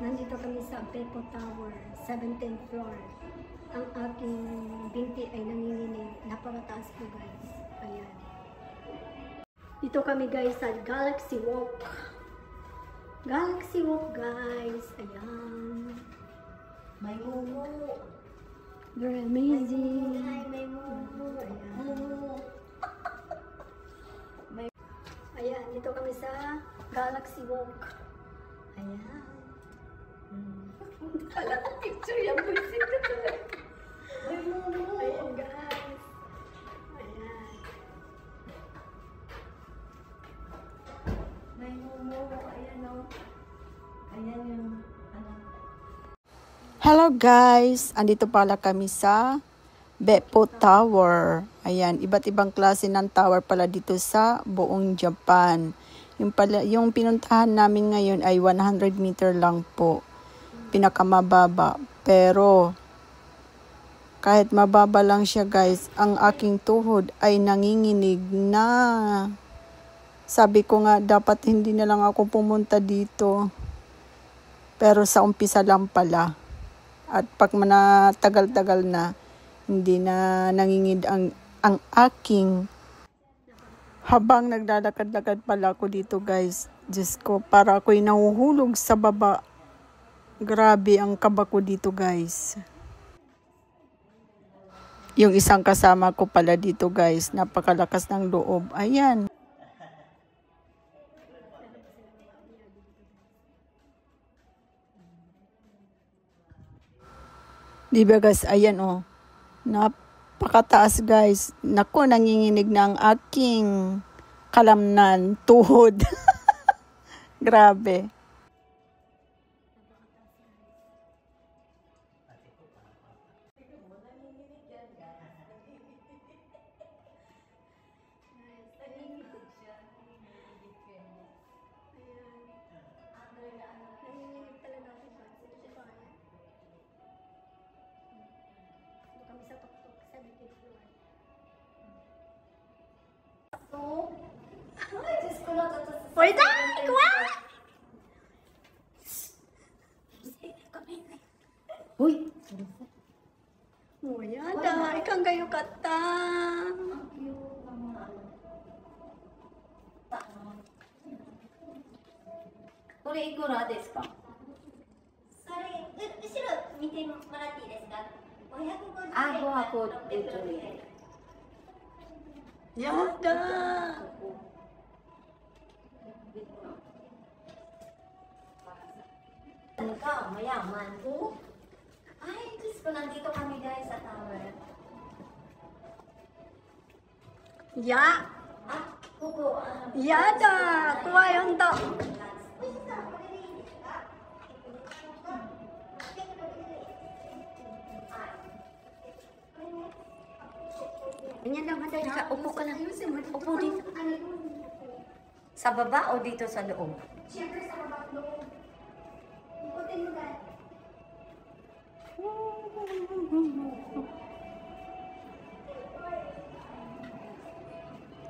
Nandito kami sa Beppo Tower, 17th floor. Ang aking binti ay nanginginig. Napakataas po guys. Ayan. Dito kami guys sa Galaxy Walk. Galaxy Walk guys. Ayan. May mumu. Very amazing. May mumu. Ayan, dito kami sa Galaxy Walk. Ayan. Kala ko picture yan. Buisit ka talaga. May mumu. Ayan guys. Ayan. May mumu. Ayan o. Ayan yung ano. Hello guys! Andito pala kami sa Beppo Tower. Ayan, iba't ibang klase ng tower pala dito sa buong Japan. Yung pinuntahan namin ngayon ay 100 meter lang po. Pinakamababa. Pero kahit mababa lang siya guys, ang aking tuhod ay nanginginig na. Sabi ko nga dapat hindi na lang ako pumunta dito. Pero sa umpisa lang pala. At pag manatagal-tagal na, hindi na nangingid ang aking. Habang naglalakad-lakad pala ako dito guys. Diyos ko, para ako'y nahuhulog sa baba. Grabe ang kaba ko dito guys. Yung isang kasama ko pala dito guys, napakalakas ng loob. Ayan. Diba guys, ayan oh. Napakataas guys. Naku, nanginginig na ang aking kalamnan, tuhod. Grabe. Hoy, dai! Kuha! Uy! Yada, ikang gayo kata. Kore ikura desu ka? それ、後ろ見てもらっていいですか？ 550円。あ、550円。 Yada! Ano ka? Mayaman ko? Ay, Diyos ko, nandito kami guys sa tower. Ya! Ah, kuko. Yada! Kuha yung to. Ganyan lang, Haday. Upo ka lang. Upo dito. Sa baba o dito sa loob? Siyempre sa baba loob. Ikutin mo dahil.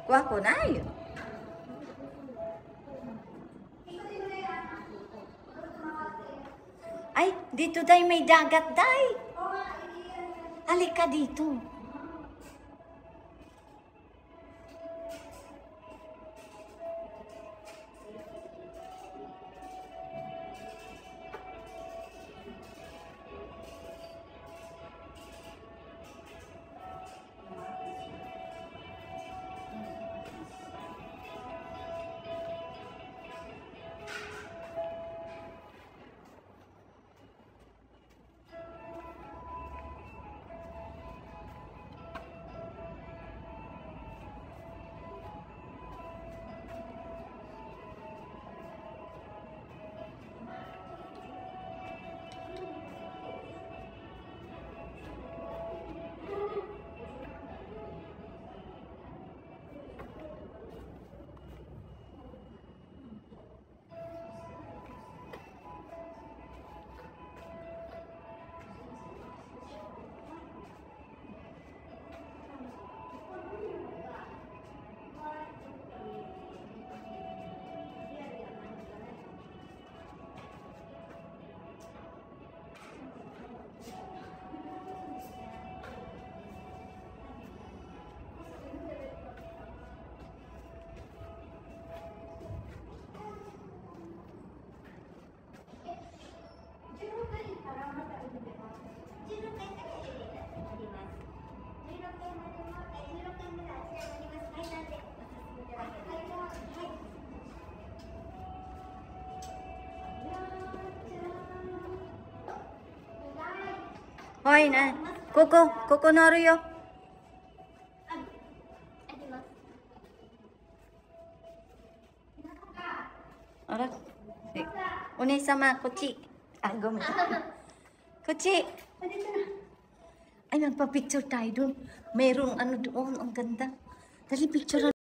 Kuha ko na yun. Ikutin mo na yan. Ay, dito tayo may dagat day. Oo nga, iyan. Halika dito. Hoy, na. Koko naru yo. あります。あら。お姉様、こっち。Ah, go mo. Kuchi. Ay, magpa-picture tayo dun. Merong ano doon, ang ganda. Dali, picture